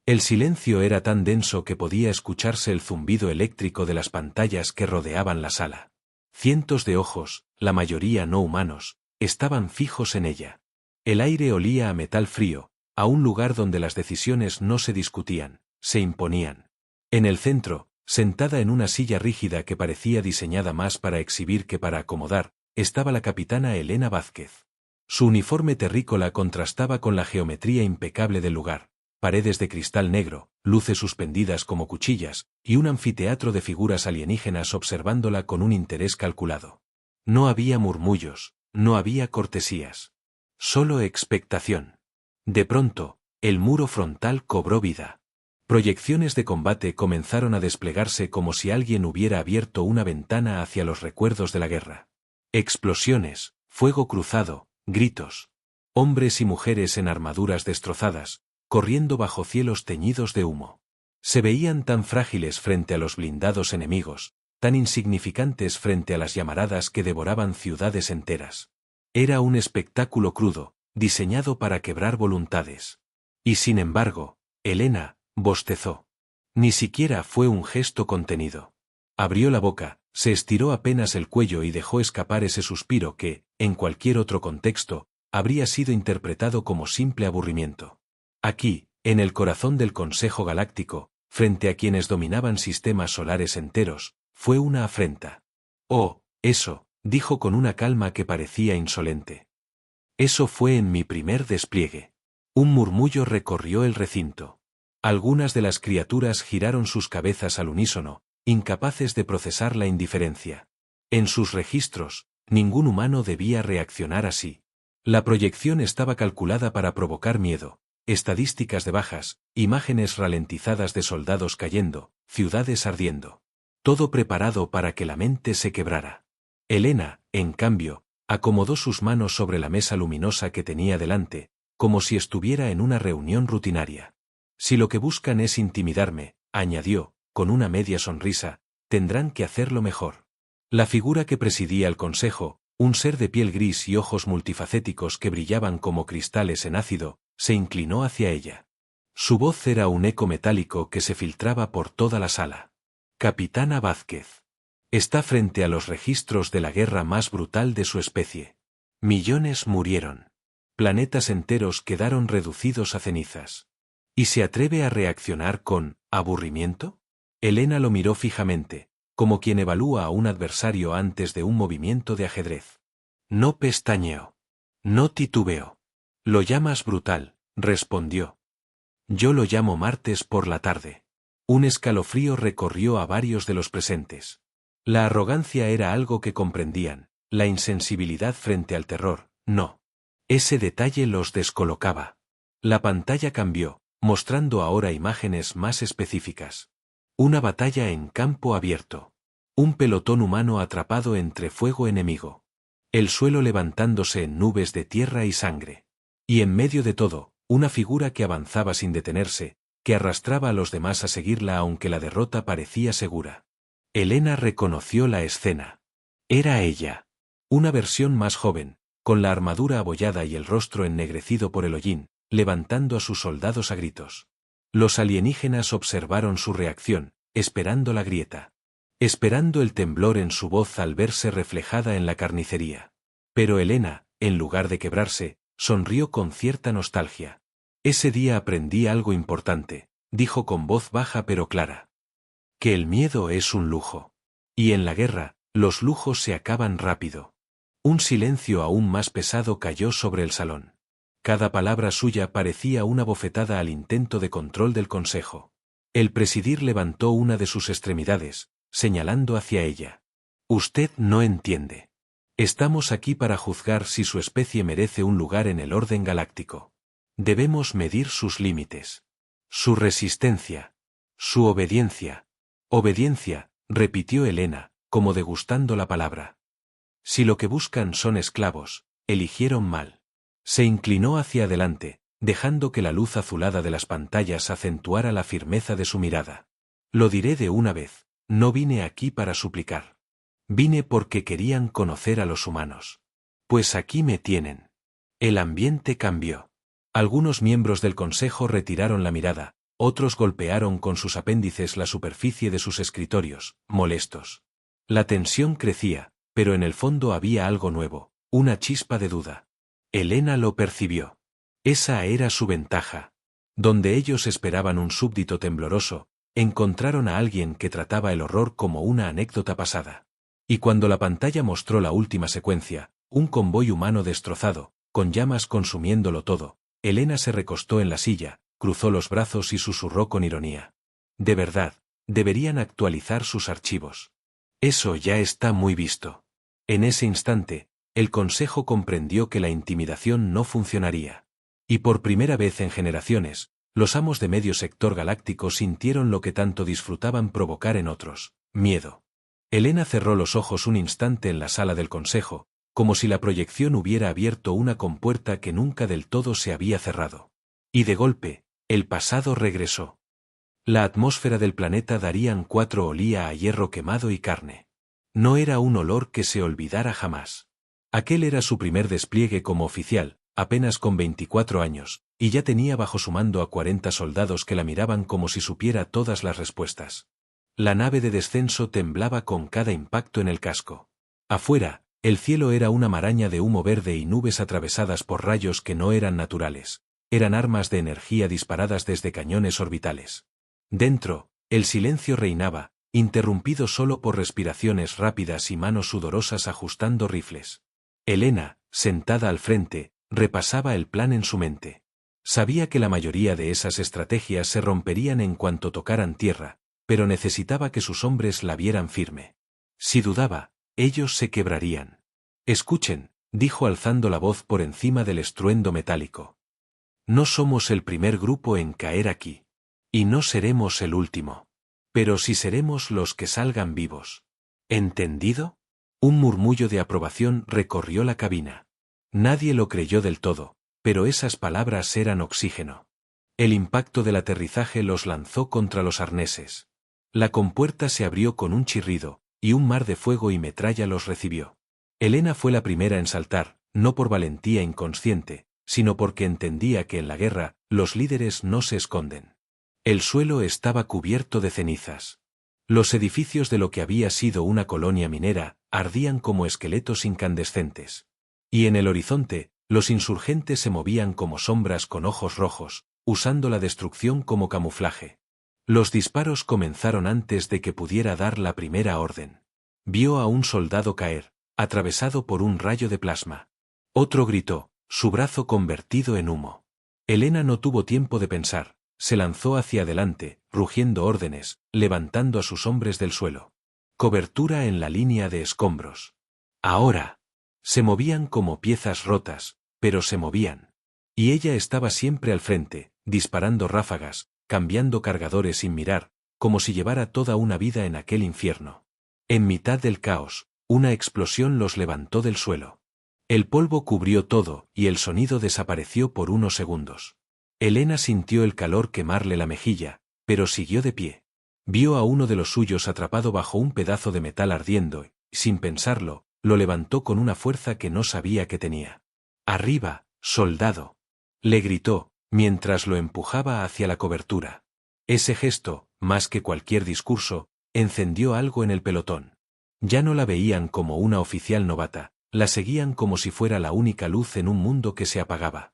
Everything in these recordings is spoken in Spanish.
El silencio era tan denso que podía escucharse el zumbido eléctrico de las pantallas que rodeaban la sala. Cientos de ojos, la mayoría no humanos, estaban fijos en ella. El aire olía a metal frío, a un lugar donde las decisiones no se discutían, se imponían. En el centro, sentada en una silla rígida que parecía diseñada más para exhibir que para acomodar, estaba la capitana Elena Vázquez. Su uniforme terrícola contrastaba con la geometría impecable del lugar. Paredes de cristal negro, luces suspendidas como cuchillas, y un anfiteatro de figuras alienígenas observándola con un interés calculado. No había murmullos, no había cortesías. Solo expectación. De pronto, el muro frontal cobró vida. Proyecciones de combate comenzaron a desplegarse como si alguien hubiera abierto una ventana hacia los recuerdos de la guerra. Explosiones, fuego cruzado, gritos. Hombres y mujeres en armaduras destrozadas, corriendo bajo cielos teñidos de humo. Se veían tan frágiles frente a los blindados enemigos, tan insignificantes frente a las llamaradas que devoraban ciudades enteras. Era un espectáculo crudo, diseñado para quebrar voluntades. Y sin embargo, Elena bostezó. Ni siquiera fue un gesto contenido. Abrió la boca, se estiró apenas el cuello y dejó escapar ese suspiro que, en cualquier otro contexto, habría sido interpretado como simple aburrimiento. Aquí, en el corazón del Consejo Galáctico, frente a quienes dominaban sistemas solares enteros, fue una afrenta. Oh, eso, dijo con una calma que parecía insolente. Eso fue en mi primer despliegue. Un murmullo recorrió el recinto. Algunas de las criaturas giraron sus cabezas al unísono, incapaces de procesar la indiferencia. En sus registros, ningún humano debía reaccionar así. La proyección estaba calculada para provocar miedo. Estadísticas de bajas, imágenes ralentizadas de soldados cayendo, ciudades ardiendo. Todo preparado para que la mente se quebrara. Elena, en cambio, acomodó sus manos sobre la mesa luminosa que tenía delante, como si estuviera en una reunión rutinaria. Si lo que buscan es intimidarme, añadió, con una media sonrisa, tendrán que hacerlo mejor. La figura que presidía el consejo, un ser de piel gris y ojos multifacéticos que brillaban como cristales en ácido, se inclinó hacia ella. Su voz era un eco metálico que se filtraba por toda la sala. Capitana Vázquez. Está frente a los registros de la guerra más brutal de su especie. Millones murieron. Planetas enteros quedaron reducidos a cenizas. ¿Y se atreve a reaccionar con aburrimiento? Elena lo miró fijamente, como quien evalúa a un adversario antes de un movimiento de ajedrez. No pestañeó. No titubeó. Lo llamas brutal, respondió. Yo lo llamo martes por la tarde. Un escalofrío recorrió a varios de los presentes. La arrogancia era algo que comprendían, la insensibilidad frente al terror, no. Ese detalle los descolocaba. La pantalla cambió, mostrando ahora imágenes más específicas. Una batalla en campo abierto. Un pelotón humano atrapado entre fuego enemigo. El suelo levantándose en nubes de tierra y sangre. Y en medio de todo, una figura que avanzaba sin detenerse, que arrastraba a los demás a seguirla aunque la derrota parecía segura. Elena reconoció la escena. Era ella. Una versión más joven, con la armadura abollada y el rostro ennegrecido por el hollín, levantando a sus soldados a gritos. Los alienígenas observaron su reacción, esperando la grieta. Esperando el temblor en su voz al verse reflejada en la carnicería. Pero Elena, en lugar de quebrarse, sonrió con cierta nostalgia. Ese día aprendí algo importante, dijo con voz baja pero clara. Que el miedo es un lujo. Y en la guerra, los lujos se acaban rápido. Un silencio aún más pesado cayó sobre el salón. Cada palabra suya parecía una bofetada al intento de control del consejo. El presidir levantó una de sus extremidades, señalando hacia ella. Usted no entiende. Estamos aquí para juzgar si su especie merece un lugar en el orden galáctico. Debemos medir sus límites. Su resistencia. Su obediencia. Obediencia, repitió Elena, como degustando la palabra. Si lo que buscan son esclavos, eligieron mal. Se inclinó hacia adelante, dejando que la luz azulada de las pantallas acentuara la firmeza de su mirada. Lo diré de una vez, no vine aquí para suplicar. Vine porque querían conocer a los humanos. Pues aquí me tienen. El ambiente cambió. Algunos miembros del consejo retiraron la mirada, Otros golpearon con sus apéndices la superficie de sus escritorios, molestos. La tensión crecía, pero en el fondo había algo nuevo, una chispa de duda. Elena lo percibió. Esa era su ventaja. Donde ellos esperaban un súbdito tembloroso, encontraron a alguien que trataba el horror como una anécdota pasada. Y cuando la pantalla mostró la última secuencia, un convoy humano destrozado, con llamas consumiéndolo todo, Elena se recostó en la silla, cruzó los brazos y susurró con ironía. De verdad, deberían actualizar sus archivos. Eso ya está muy visto. En ese instante, el Consejo comprendió que la intimidación no funcionaría. Y por primera vez en generaciones, los amos de medio sector galáctico sintieron lo que tanto disfrutaban provocar en otros, miedo. Elena cerró los ojos un instante en la sala del Consejo, como si la proyección hubiera abierto una compuerta que nunca del todo se había cerrado. Y de golpe, el pasado regresó. La atmósfera del planeta Darían 4 olía a hierro quemado y carne. No era un olor que se olvidara jamás. Aquel era su primer despliegue como oficial, apenas con 24 años, y ya tenía bajo su mando a 40 soldados que la miraban como si supiera todas las respuestas. La nave de descenso temblaba con cada impacto en el casco. Afuera, el cielo era una maraña de humo verde y nubes atravesadas por rayos que no eran naturales. Eran armas de energía disparadas desde cañones orbitales. Dentro, el silencio reinaba, interrumpido solo por respiraciones rápidas y manos sudorosas ajustando rifles. Elena, sentada al frente, repasaba el plan en su mente. Sabía que la mayoría de esas estrategias se romperían en cuanto tocaran tierra, pero necesitaba que sus hombres la vieran firme. Si dudaba, ellos se quebrarían. Escuchen, dijo alzando la voz por encima del estruendo metálico. No somos el primer grupo en caer aquí. Y no seremos el último. Pero sí seremos los que salgan vivos. ¿Entendido? Un murmullo de aprobación recorrió la cabina. Nadie lo creyó del todo, pero esas palabras eran oxígeno. El impacto del aterrizaje los lanzó contra los arneses. La compuerta se abrió con un chirrido, y un mar de fuego y metralla los recibió. Elena fue la primera en saltar, no por valentía inconsciente, sino porque entendía que en la guerra, los líderes no se esconden. El suelo estaba cubierto de cenizas. Los edificios de lo que había sido una colonia minera, ardían como esqueletos incandescentes. Y en el horizonte, los insurgentes se movían como sombras con ojos rojos, usando la destrucción como camuflaje. Los disparos comenzaron antes de que pudiera dar la primera orden. Vio a un soldado caer, atravesado por un rayo de plasma. Otro gritó, su brazo convertido en humo. Elena no tuvo tiempo de pensar, se lanzó hacia adelante, rugiendo órdenes, levantando a sus hombres del suelo. Cobertura en la línea de escombros. Ahora. Se movían como piezas rotas, pero se movían. Y ella estaba siempre al frente, disparando ráfagas, cambiando cargadores sin mirar, como si llevara toda una vida en aquel infierno. En mitad del caos, una explosión los levantó del suelo. El polvo cubrió todo, y el sonido desapareció por unos segundos. Elena sintió el calor quemarle la mejilla, pero siguió de pie. Vio a uno de los suyos atrapado bajo un pedazo de metal ardiendo y, sin pensarlo, lo levantó con una fuerza que no sabía que tenía. «Arriba, soldado», le gritó, mientras lo empujaba hacia la cobertura. Ese gesto, más que cualquier discurso, encendió algo en el pelotón. Ya no la veían como una oficial novata, la seguían como si fuera la única luz en un mundo que se apagaba.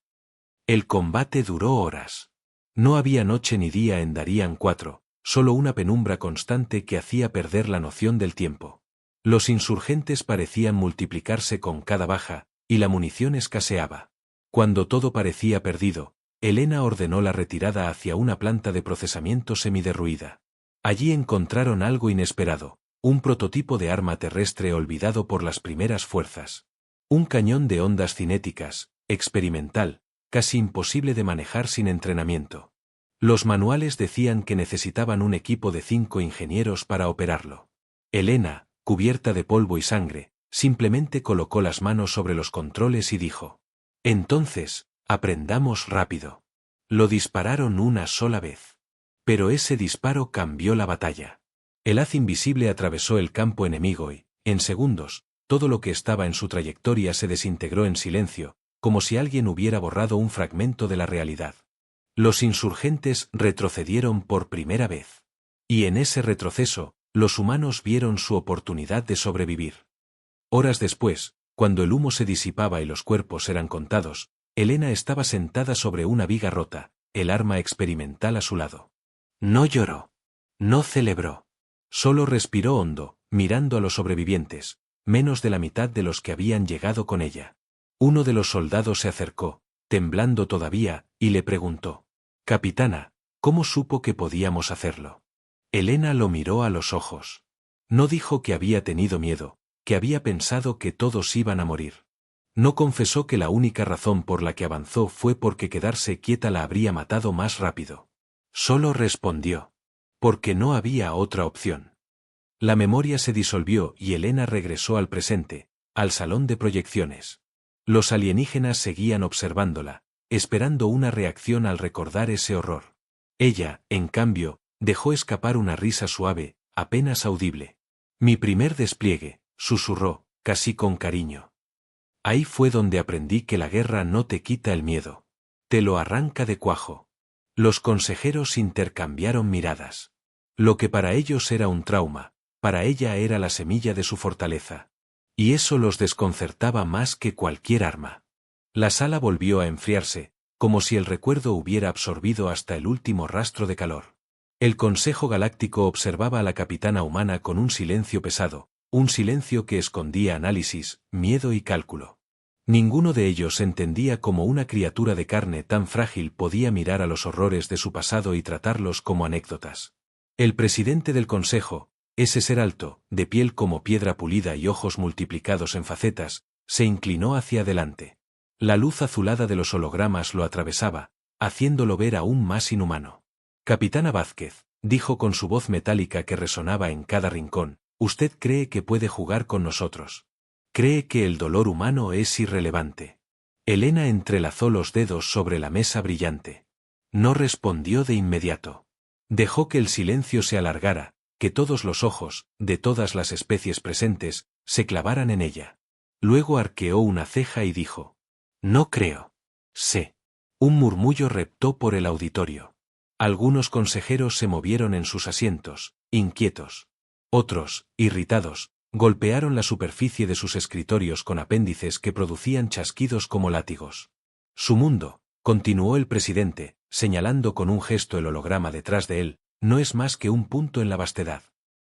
El combate duró horas. No había noche ni día en Darían 4, solo una penumbra constante que hacía perder la noción del tiempo. Los insurgentes parecían multiplicarse con cada baja, y la munición escaseaba. Cuando todo parecía perdido, Elena ordenó la retirada hacia una planta de procesamiento semiderruida. Allí encontraron algo inesperado, un prototipo de arma terrestre olvidado por las primeras fuerzas. Un cañón de ondas cinéticas, experimental, casi imposible de manejar sin entrenamiento. Los manuales decían que necesitaban un equipo de 5 ingenieros para operarlo. Elena, cubierta de polvo y sangre, simplemente colocó las manos sobre los controles y dijo: «Entonces, aprendamos rápido». Lo dispararon una sola vez. Pero ese disparo cambió la batalla. El haz invisible atravesó el campo enemigo y, en segundos, todo lo que estaba en su trayectoria se desintegró en silencio, como si alguien hubiera borrado un fragmento de la realidad. Los insurgentes retrocedieron por primera vez. Y en ese retroceso, los humanos vieron su oportunidad de sobrevivir. Horas después, cuando el humo se disipaba y los cuerpos eran contados, Helena estaba sentada sobre una viga rota, el arma experimental a su lado. No lloró. No celebró. Solo respiró hondo, mirando a los sobrevivientes, menos de la mitad de los que habían llegado con ella. Uno de los soldados se acercó, temblando todavía, y le preguntó: «Capitana, ¿cómo supo que podíamos hacerlo?» Helena lo miró a los ojos. No dijo que había tenido miedo, que había pensado que todos iban a morir. No confesó que la única razón por la que avanzó fue porque quedarse quieta la habría matado más rápido. Solo respondió: «Porque no había otra opción». La memoria se disolvió y Helena regresó al presente, al salón de proyecciones. Los alienígenas seguían observándola, esperando una reacción al recordar ese horror. Ella, en cambio, dejó escapar una risa suave, apenas audible. «Mi primer despliegue», susurró, casi con cariño. «Ahí fue donde aprendí que la guerra no te quita el miedo. Te lo arranca de cuajo». Los consejeros intercambiaron miradas. Lo que para ellos era un trauma, para ella era la semilla de su fortaleza. Y eso los desconcertaba más que cualquier arma. La sala volvió a enfriarse, como si el recuerdo hubiera absorbido hasta el último rastro de calor. El Consejo Galáctico observaba a la capitana humana con un silencio pesado, un silencio que escondía análisis, miedo y cálculo. Ninguno de ellos entendía cómo una criatura de carne tan frágil podía mirar a los horrores de su pasado y tratarlos como anécdotas. El presidente del Consejo, ese ser alto, de piel como piedra pulida y ojos multiplicados en facetas, se inclinó hacia adelante. La luz azulada de los hologramas lo atravesaba, haciéndolo ver aún más inhumano. «Capitana Vázquez», dijo con su voz metálica que resonaba en cada rincón, «usted cree que puede jugar con nosotros. Cree que el dolor humano es irrelevante». Helena entrelazó los dedos sobre la mesa brillante. No respondió de inmediato. Dejó que el silencio se alargara, que todos los ojos, de todas las especies presentes, se clavaran en ella. Luego arqueó una ceja y dijo: «No creo». «Sé». Un murmullo reptó por el auditorio. Algunos consejeros se movieron en sus asientos, inquietos. Otros, irritados, golpearon la superficie de sus escritorios con apéndices que producían chasquidos como látigos. «Su mundo», continuó el presidente, señalando con un gesto el holograma detrás de él, «no es más que un punto en la vastedad.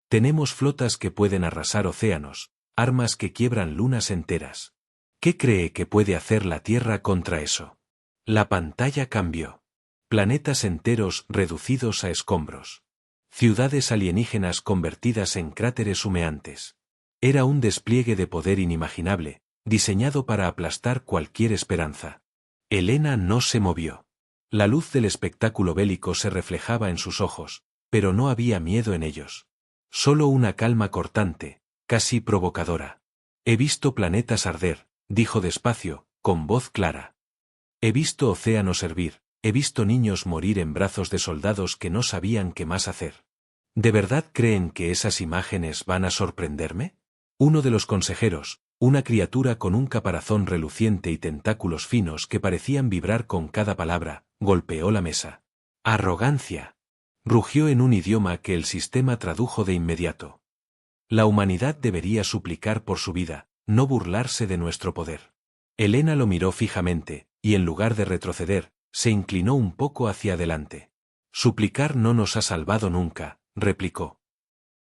Tenemos flotas que pueden arrasar océanos, armas que quiebran lunas enteras. ¿Qué cree que puede hacer la Tierra contra eso?» La pantalla cambió. Planetas enteros reducidos a escombros. Ciudades alienígenas convertidas en cráteres humeantes. Era un despliegue de poder inimaginable, diseñado para aplastar cualquier esperanza. Helena no se movió. La luz del espectáculo bélico se reflejaba en sus ojos, pero no había miedo en ellos. Solo una calma cortante, casi provocadora. «He visto planetas arder», dijo despacio, con voz clara. «He visto océanos hervir, he visto niños morir en brazos de soldados que no sabían qué más hacer. ¿De verdad creen que esas imágenes van a sorprenderme?» Uno de los consejeros, una criatura con un caparazón reluciente y tentáculos finos que parecían vibrar con cada palabra, golpeó la mesa. «Arrogancia», rugió en un idioma que el sistema tradujo de inmediato. «La humanidad debería suplicar por su vida, no burlarse de nuestro poder». Helena lo miró fijamente, y en lugar de retroceder, se inclinó un poco hacia adelante. «Suplicar no nos ha salvado nunca», replicó.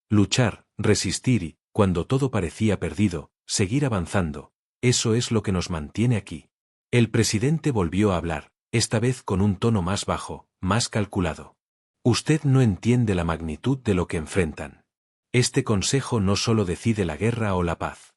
«Luchar, resistir y, cuando todo parecía perdido, seguir avanzando, eso es lo que nos mantiene aquí». El presidente volvió a hablar, esta vez con un tono más bajo, más calculado. «Usted no entiende la magnitud de lo que enfrentan. Este consejo no solo decide la guerra o la paz.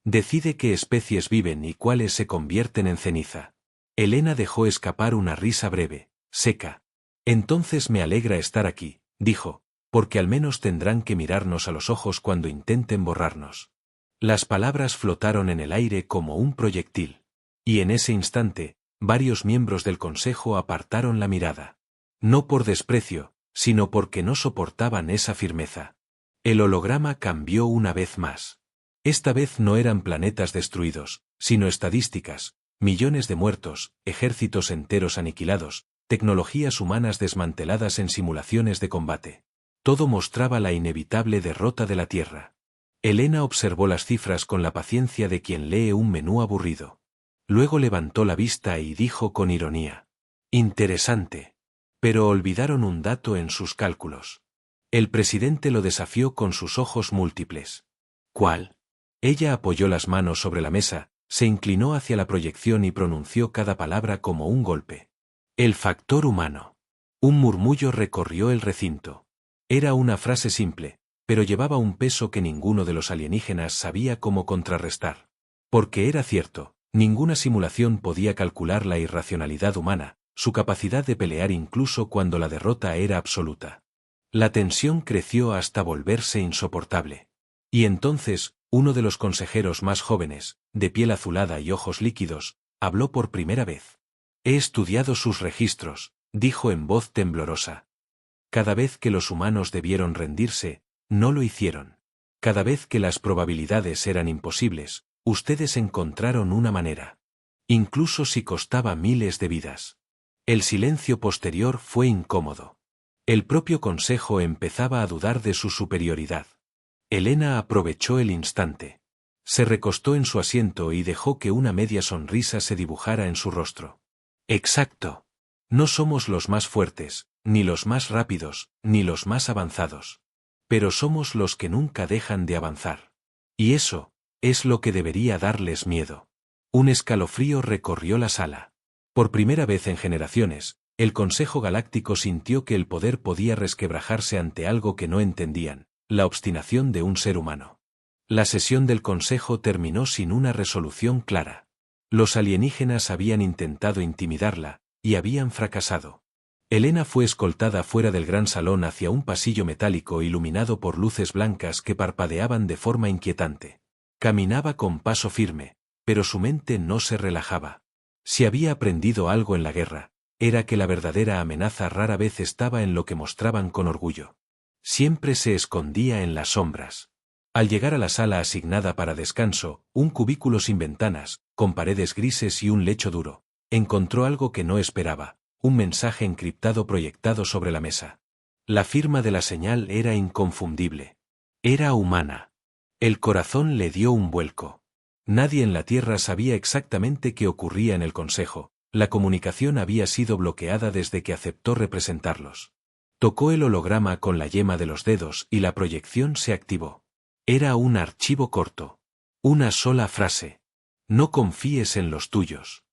Decide qué especies viven y cuáles se convierten en ceniza». Helena dejó escapar una risa breve, seca. «Entonces me alegra estar aquí», dijo, «porque al menos tendrán que mirarnos a los ojos cuando intenten borrarnos». Las palabras flotaron en el aire como un proyectil. Y en ese instante, varios miembros del consejo apartaron la mirada. No por desprecio, sino porque no soportaban esa firmeza. El holograma cambió una vez más. Esta vez no eran planetas destruidos, sino estadísticas, millones de muertos, ejércitos enteros aniquilados, tecnologías humanas desmanteladas en simulaciones de combate. Todo mostraba la inevitable derrota de la Tierra. Elena observó las cifras con la paciencia de quien lee un menú aburrido. Luego levantó la vista y dijo con ironía: «Interesante». Pero olvidaron un dato en sus cálculos. El presidente lo desafió con sus ojos múltiples. «¿Cuál?». Ella apoyó las manos sobre la mesa, se inclinó hacia la proyección y pronunció cada palabra como un golpe. «El factor humano». Un murmullo recorrió el recinto. Era una frase simple, pero llevaba un peso que ninguno de los alienígenas sabía cómo contrarrestar. Porque era cierto, ninguna simulación podía calcular la irracionalidad humana, su capacidad de pelear incluso cuando la derrota era absoluta. La tensión creció hasta volverse insoportable. Y entonces, uno de los consejeros más jóvenes, de piel azulada y ojos líquidos, habló por primera vez. «He estudiado sus registros», dijo en voz temblorosa. «Cada vez que los humanos debieron rendirse, no lo hicieron. Cada vez que las probabilidades eran imposibles, ustedes encontraron una manera. Incluso si costaba miles de vidas». El silencio posterior fue incómodo. El propio consejo empezaba a dudar de su superioridad. Elena aprovechó el instante. Se recostó en su asiento y dejó que una media sonrisa se dibujara en su rostro. «Exacto. No somos los más fuertes, ni los más rápidos, ni los más avanzados. Pero somos los que nunca dejan de avanzar. Y eso es lo que debería darles miedo». Un escalofrío recorrió la sala. Por primera vez en generaciones, el Consejo Galáctico sintió que el poder podía resquebrajarse ante algo que no entendían: la obstinación de un ser humano. La sesión del Consejo terminó sin una resolución clara. Los alienígenas habían intentado intimidarla, y habían fracasado. Elena fue escoltada fuera del gran salón hacia un pasillo metálico iluminado por luces blancas que parpadeaban de forma inquietante. Caminaba con paso firme, pero su mente no se relajaba. Si había aprendido algo en la guerra, era que la verdadera amenaza rara vez estaba en lo que mostraban con orgullo. Siempre se escondía en las sombras. Al llegar a la sala asignada para descanso, un cubículo sin ventanas, con paredes grises y un lecho duro, encontró algo que no esperaba: un mensaje encriptado proyectado sobre la mesa. La firma de la señal era inconfundible. Era humana. El corazón le dio un vuelco. Nadie en la Tierra sabía exactamente qué ocurría en el Consejo. La comunicación había sido bloqueada desde que aceptó representarlos. Tocó el holograma con la yema de los dedos y la proyección se activó. Era un archivo corto. Una sola frase: «No confíes en los tuyos».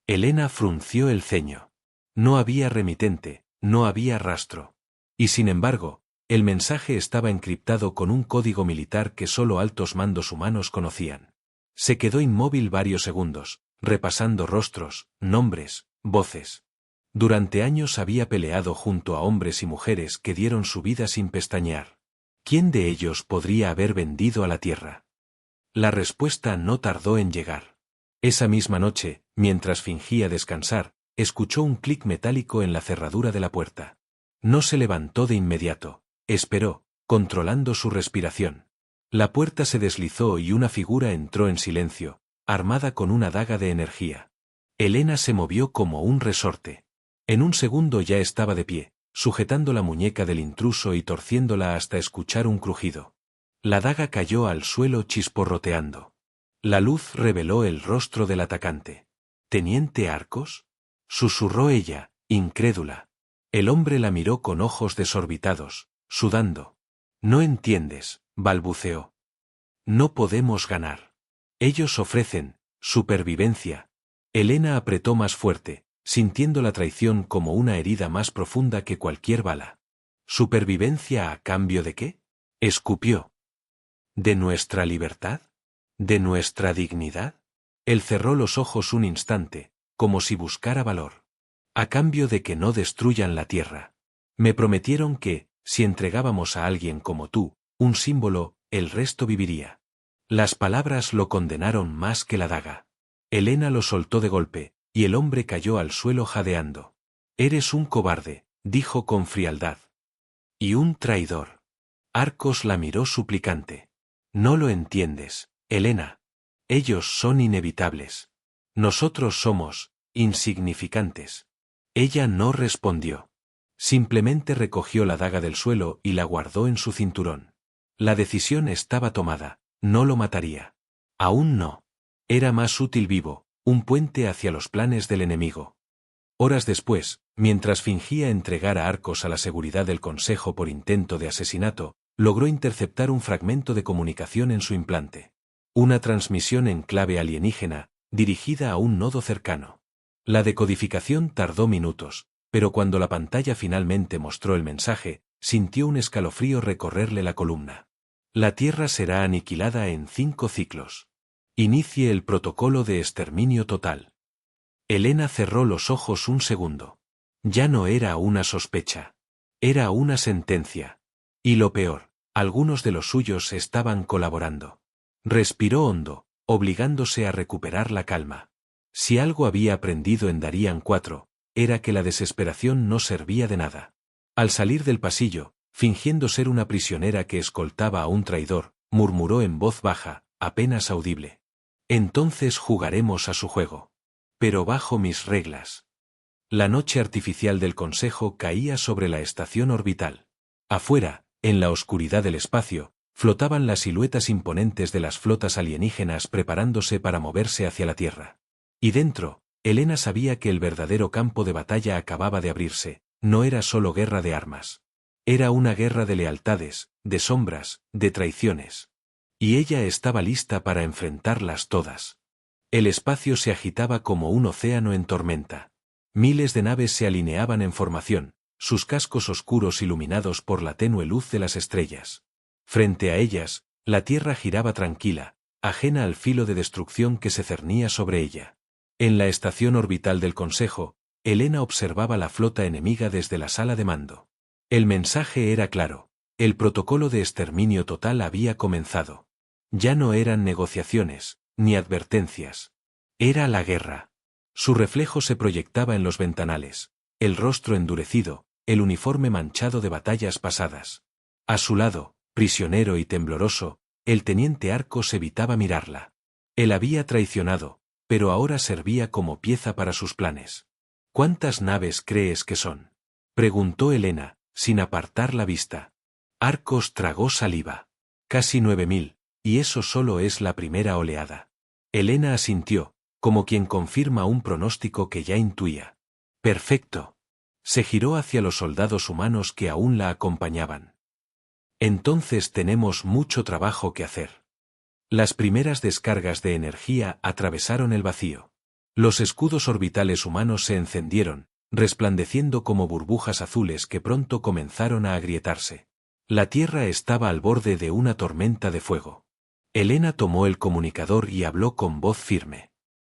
Elena frunció el ceño. No había remitente, no había rastro. Y sin embargo, el mensaje estaba encriptado con un código militar que solo altos mandos humanos conocían. Se quedó inmóvil varios segundos, repasando rostros, nombres, voces. Durante años había peleado junto a hombres y mujeres que dieron su vida sin pestañear. ¿Quién de ellos podría haber vendido a la Tierra? La respuesta no tardó en llegar. Esa misma noche, mientras fingía descansar, escuchó un clic metálico en la cerradura de la puerta. No se levantó de inmediato, esperó, controlando su respiración. La puerta se deslizó y una figura entró en silencio, armada con una daga de energía. Elena se movió como un resorte. En un segundo ya estaba de pie, sujetando la muñeca del intruso y torciéndola hasta escuchar un crujido. La daga cayó al suelo chisporroteando. La luz reveló el rostro del atacante. «¿Teniente Arcos?», susurró ella, incrédula. El hombre la miró con ojos desorbitados, sudando. «No entiendes», balbuceó. «No podemos ganar. Ellos ofrecen supervivencia». Elena apretó más fuerte, sintiendo la traición como una herida más profunda que cualquier bala. ¿Supervivencia a cambio de qué?, escupió. ¿De nuestra libertad? ¿De nuestra dignidad? Él cerró los ojos un instante, como si buscara valor. «A cambio de que no destruyan la Tierra. Me prometieron que, si entregábamos a alguien como tú, un símbolo, el resto viviría». Las palabras lo condenaron más que la daga. Elena lo soltó de golpe, y el hombre cayó al suelo jadeando. «Eres un cobarde», dijo con frialdad. «Y un traidor». Arcos la miró suplicante. «No lo entiendes, Elena. Ellos son inevitables. Nosotros somos insignificantes. Ella no respondió. Simplemente recogió la daga del suelo y la guardó en su cinturón. La decisión estaba tomada, no lo mataría. Aún no. Era más útil vivo, un puente hacia los planes del enemigo. Horas después, mientras fingía entregar a Arcos a la seguridad del Consejo por intento de asesinato, logró interceptar un fragmento de comunicación en su implante. Una transmisión en clave alienígena, dirigida a un nodo cercano. La decodificación tardó minutos, pero cuando la pantalla finalmente mostró el mensaje, sintió un escalofrío recorrerle la columna. La Tierra será aniquilada en 5 ciclos. Inicie el protocolo de exterminio total. Elena cerró los ojos un segundo. Ya no era una sospecha. Era una sentencia. Y lo peor, algunos de los suyos estaban colaborando. Respiró hondo, obligándose a recuperar la calma. Si algo había aprendido en Darien 4, era que la desesperación no servía de nada. Al salir del pasillo, fingiendo ser una prisionera que escoltaba a un traidor, murmuró en voz baja, apenas audible. Entonces jugaremos a su juego. Pero bajo mis reglas. La noche artificial del Consejo caía sobre la estación orbital. Afuera, en la oscuridad del espacio, flotaban las siluetas imponentes de las flotas alienígenas preparándose para moverse hacia la Tierra. Y dentro, Elena sabía que el verdadero campo de batalla acababa de abrirse, no era solo guerra de armas. Era una guerra de lealtades, de sombras, de traiciones. Y ella estaba lista para enfrentarlas todas. El espacio se agitaba como un océano en tormenta. Miles de naves se alineaban en formación, sus cascos oscuros iluminados por la tenue luz de las estrellas. Frente a ellas, la Tierra giraba tranquila, ajena al filo de destrucción que se cernía sobre ella. En la estación orbital del Consejo, Elena observaba la flota enemiga desde la sala de mando. El mensaje era claro, el protocolo de exterminio total había comenzado. Ya no eran negociaciones, ni advertencias. Era la guerra. Su reflejo se proyectaba en los ventanales, el rostro endurecido, el uniforme manchado de batallas pasadas. A su lado, prisionero y tembloroso, el teniente Arcos evitaba mirarla. Él había traicionado, pero ahora servía como pieza para sus planes. ¿Cuántas naves crees que son?, preguntó Elena, sin apartar la vista. Arcos tragó saliva. Casi 9000, y eso solo es la primera oleada. Elena asintió, como quien confirma un pronóstico que ya intuía. Perfecto. Se giró hacia los soldados humanos que aún la acompañaban. Entonces tenemos mucho trabajo que hacer. Las primeras descargas de energía atravesaron el vacío. Los escudos orbitales humanos se encendieron, resplandeciendo como burbujas azules que pronto comenzaron a agrietarse. La Tierra estaba al borde de una tormenta de fuego. Elena tomó el comunicador y habló con voz firme.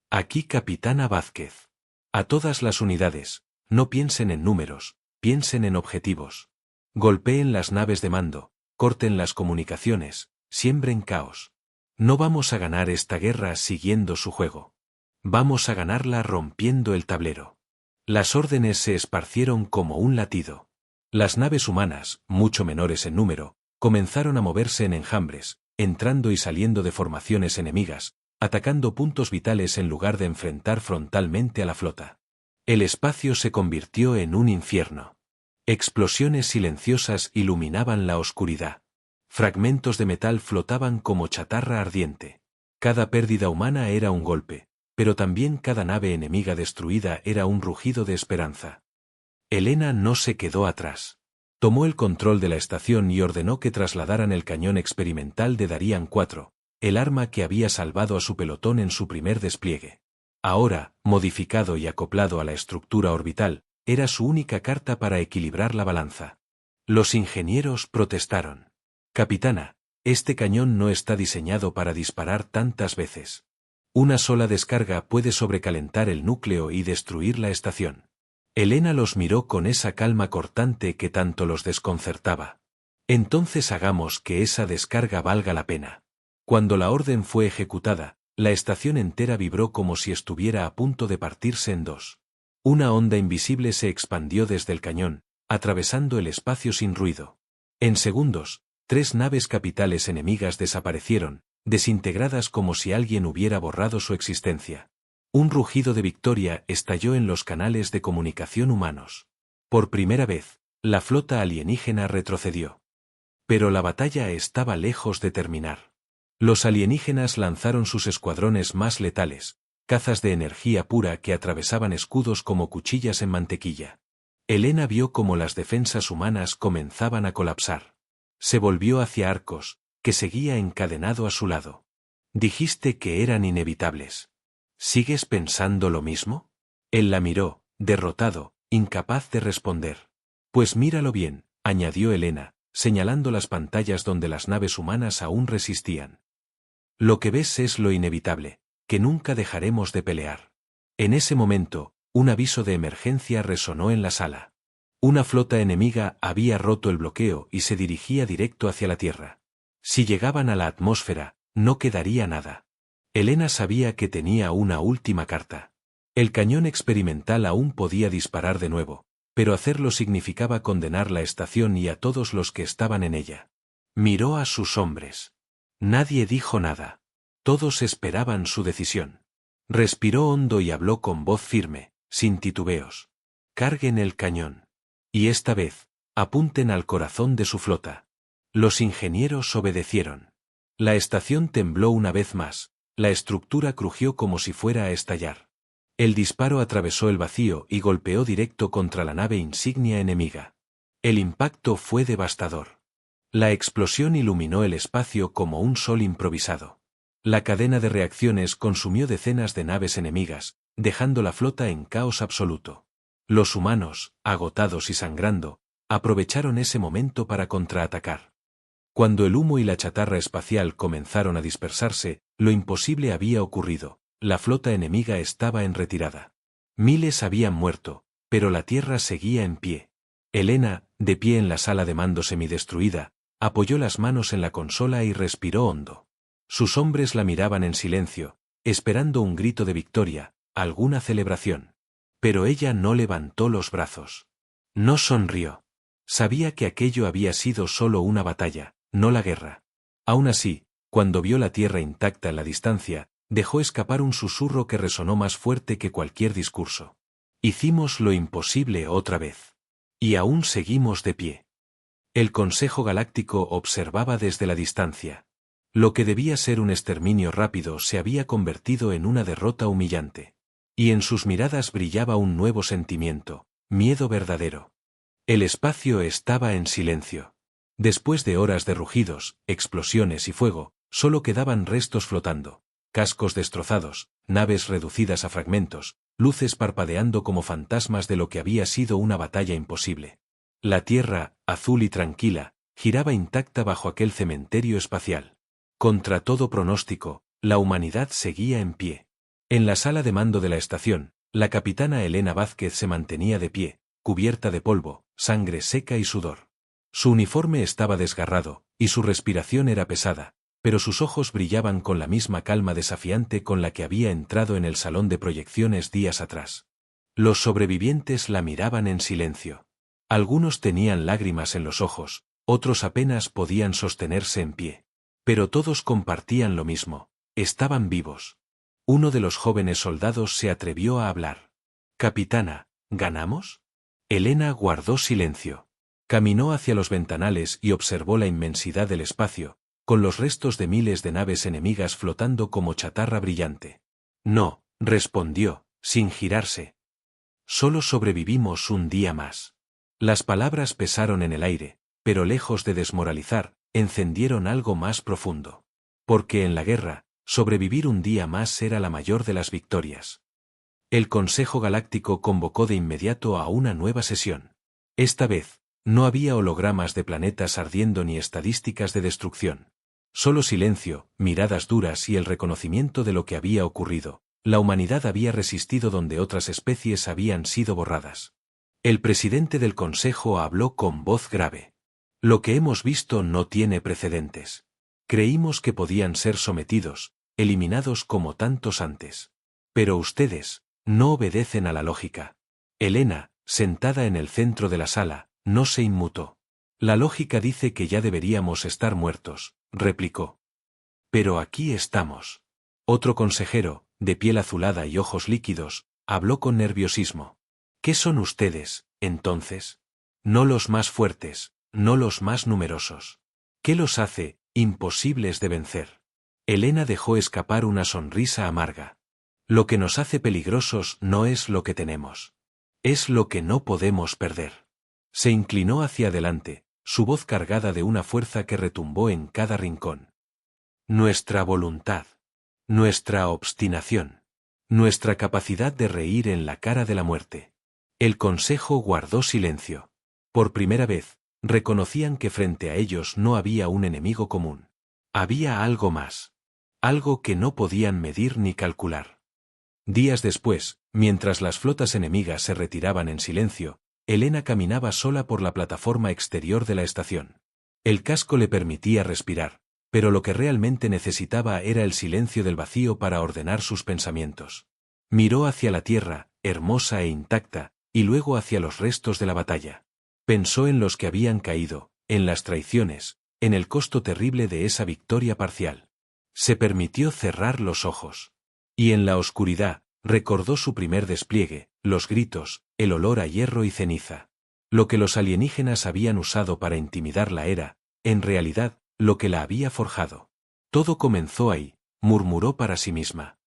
Aquí Capitana Vázquez. A todas las unidades, no piensen en números, piensen en objetivos. Golpeen las naves de mando, corten las comunicaciones, siembren caos. No vamos a ganar esta guerra siguiendo su juego. Vamos a ganarla rompiendo el tablero. Las órdenes se esparcieron como un latido. Las naves humanas, mucho menores en número, comenzaron a moverse en enjambres, entrando y saliendo de formaciones enemigas, atacando puntos vitales en lugar de enfrentar frontalmente a la flota. El espacio se convirtió en un infierno. Explosiones silenciosas iluminaban la oscuridad. Fragmentos de metal flotaban como chatarra ardiente. Cada pérdida humana era un golpe, pero también cada nave enemiga destruida era un rugido de esperanza. Elena no se quedó atrás. Tomó el control de la estación y ordenó que trasladaran el cañón experimental de Darien 4, el arma que había salvado a su pelotón en su primer despliegue. Ahora, modificado y acoplado a la estructura orbital, era su única carta para equilibrar la balanza. Los ingenieros protestaron. Capitana, este cañón no está diseñado para disparar tantas veces. Una sola descarga puede sobrecalentar el núcleo y destruir la estación. Elena los miró con esa calma cortante que tanto los desconcertaba. Entonces hagamos que esa descarga valga la pena. Cuando la orden fue ejecutada, la estación entera vibró como si estuviera a punto de partirse en dos. Una onda invisible se expandió desde el cañón, atravesando el espacio sin ruido. En segundos, 3 naves capitales enemigas desaparecieron, desintegradas como si alguien hubiera borrado su existencia. Un rugido de victoria estalló en los canales de comunicación humanos. Por primera vez, la flota alienígena retrocedió. Pero la batalla estaba lejos de terminar. Los alienígenas lanzaron sus escuadrones más letales, cazas de energía pura que atravesaban escudos como cuchillas en mantequilla. Elena vio cómo las defensas humanas comenzaban a colapsar. Se volvió hacia Arcos, que seguía encadenado a su lado. Dijiste que eran inevitables. ¿Sigues pensando lo mismo? Él la miró, derrotado, incapaz de responder. Pues míralo bien, añadió Elena, señalando las pantallas donde las naves humanas aún resistían. Lo que ves es lo inevitable, que nunca dejaremos de pelear. En ese momento, un aviso de emergencia resonó en la sala. Una flota enemiga había roto el bloqueo y se dirigía directo hacia la Tierra. Si llegaban a la atmósfera, no quedaría nada. Elena sabía que tenía una última carta. El cañón experimental aún podía disparar de nuevo, pero hacerlo significaba condenar la estación y a todos los que estaban en ella. Miró a sus hombres. Nadie dijo nada. Todos esperaban su decisión. Respiró hondo y habló con voz firme, sin titubeos. Carguen el cañón. Y esta vez, apunten al corazón de su flota. Los ingenieros obedecieron. La estación tembló una vez más, la estructura crujió como si fuera a estallar. El disparo atravesó el vacío y golpeó directo contra la nave insignia enemiga. El impacto fue devastador. La explosión iluminó el espacio como un sol improvisado. La cadena de reacciones consumió decenas de naves enemigas, dejando la flota en caos absoluto. Los humanos, agotados y sangrando, aprovecharon ese momento para contraatacar. Cuando el humo y la chatarra espacial comenzaron a dispersarse, lo imposible había ocurrido. La flota enemiga estaba en retirada. Miles habían muerto, pero la Tierra seguía en pie. Elena, de pie en la sala de mando semidestruida, apoyó las manos en la consola y respiró hondo. Sus hombres la miraban en silencio, esperando un grito de victoria, alguna celebración. Pero ella no levantó los brazos. No sonrió. Sabía que aquello había sido solo una batalla, no la guerra. Aún así, cuando vio la Tierra intacta en la distancia, dejó escapar un susurro que resonó más fuerte que cualquier discurso. Hicimos lo imposible otra vez. Y aún seguimos de pie. El Consejo Galáctico observaba desde la distancia. Lo que debía ser un exterminio rápido se había convertido en una derrota humillante. Y en sus miradas brillaba un nuevo sentimiento, miedo verdadero. El espacio estaba en silencio. Después de horas de rugidos, explosiones y fuego, solo quedaban restos flotando. Cascos destrozados, naves reducidas a fragmentos, luces parpadeando como fantasmas de lo que había sido una batalla imposible. La Tierra, azul y tranquila, giraba intacta bajo aquel cementerio espacial. Contra todo pronóstico, la humanidad seguía en pie. En la sala de mando de la estación, la capitana Elena Vázquez se mantenía de pie, cubierta de polvo, sangre seca y sudor. Su uniforme estaba desgarrado, y su respiración era pesada, pero sus ojos brillaban con la misma calma desafiante con la que había entrado en el salón de proyecciones días atrás. Los sobrevivientes la miraban en silencio. Algunos tenían lágrimas en los ojos, otros apenas podían sostenerse en pie. Pero todos compartían lo mismo, estaban vivos. Uno de los jóvenes soldados se atrevió a hablar. «Capitana, ¿ganamos?» Elena guardó silencio. Caminó hacia los ventanales y observó la inmensidad del espacio, con los restos de miles de naves enemigas flotando como chatarra brillante. «No», respondió, sin girarse. «Solo sobrevivimos un día más». Las palabras pesaron en el aire, pero lejos de desmoralizar, encendieron algo más profundo. Porque en la guerra, sobrevivir un día más era la mayor de las victorias. El Consejo Galáctico convocó de inmediato a una nueva sesión. Esta vez, no había hologramas de planetas ardiendo ni estadísticas de destrucción. Solo silencio, miradas duras y el reconocimiento de lo que había ocurrido. La humanidad había resistido donde otras especies habían sido borradas. El presidente del Consejo habló con voz grave. Lo que hemos visto no tiene precedentes. Creímos que podían ser sometidos, eliminados como tantos antes. Pero ustedes, no obedecen a la lógica. Elena, sentada en el centro de la sala, no se inmutó. La lógica dice que ya deberíamos estar muertos, replicó. Pero aquí estamos. Otro consejero, de piel azulada y ojos líquidos, habló con nerviosismo. ¿Qué son ustedes, entonces? No los más fuertes, no los más numerosos. ¿Qué los hace imposibles de vencer? Elena dejó escapar una sonrisa amarga. Lo que nos hace peligrosos no es lo que tenemos. Es lo que no podemos perder. Se inclinó hacia adelante, su voz cargada de una fuerza que retumbó en cada rincón. Nuestra voluntad. Nuestra obstinación. Nuestra capacidad de reír en la cara de la muerte. El consejo guardó silencio. Por primera vez, reconocían que frente a ellos no había un enemigo común. Había algo más. Algo que no podían medir ni calcular. Días después, mientras las flotas enemigas se retiraban en silencio, Elena caminaba sola por la plataforma exterior de la estación. El casco le permitía respirar, pero lo que realmente necesitaba era el silencio del vacío para ordenar sus pensamientos. Miró hacia la tierra, hermosa e intacta, y luego hacia los restos de la batalla. Pensó en los que habían caído, en las traiciones, en el costo terrible de esa victoria parcial. Se permitió cerrar los ojos. Y en la oscuridad, recordó su primer despliegue, los gritos, el olor a hierro y ceniza. Lo que los alienígenas habían usado para intimidarla era, en realidad, lo que la había forjado. Todo comenzó ahí, murmuró para sí misma.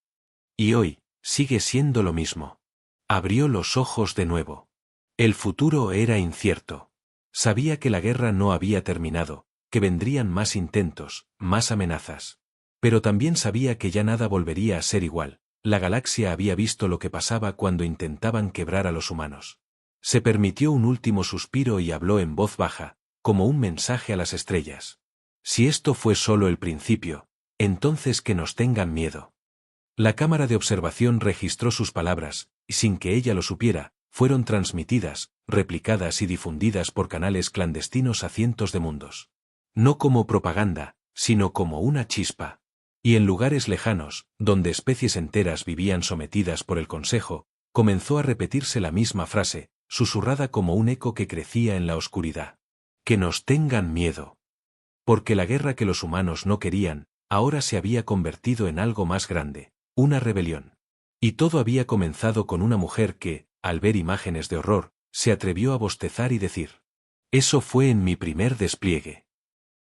Y hoy, sigue siendo lo mismo. Abrió los ojos de nuevo. El futuro era incierto. Sabía que la guerra no había terminado, que vendrían más intentos, más amenazas. Pero también sabía que ya nada volvería a ser igual. La galaxia había visto lo que pasaba cuando intentaban quebrar a los humanos. Se permitió un último suspiro y habló en voz baja, como un mensaje a las estrellas. Si esto fue solo el principio, entonces que nos tengan miedo. La cámara de observación registró sus palabras, y sin que ella lo supiera, fueron transmitidas, replicadas y difundidas por canales clandestinos a cientos de mundos. No como propaganda, sino como una chispa. Y en lugares lejanos, donde especies enteras vivían sometidas por el Consejo, comenzó a repetirse la misma frase, susurrada como un eco que crecía en la oscuridad. Que nos tengan miedo. Porque la guerra que los humanos no querían, ahora se había convertido en algo más grande, una rebelión. Y todo había comenzado con una mujer que, al ver imágenes de horror, se atrevió a bostezar y decir: «Eso fue en mi primer despliegue».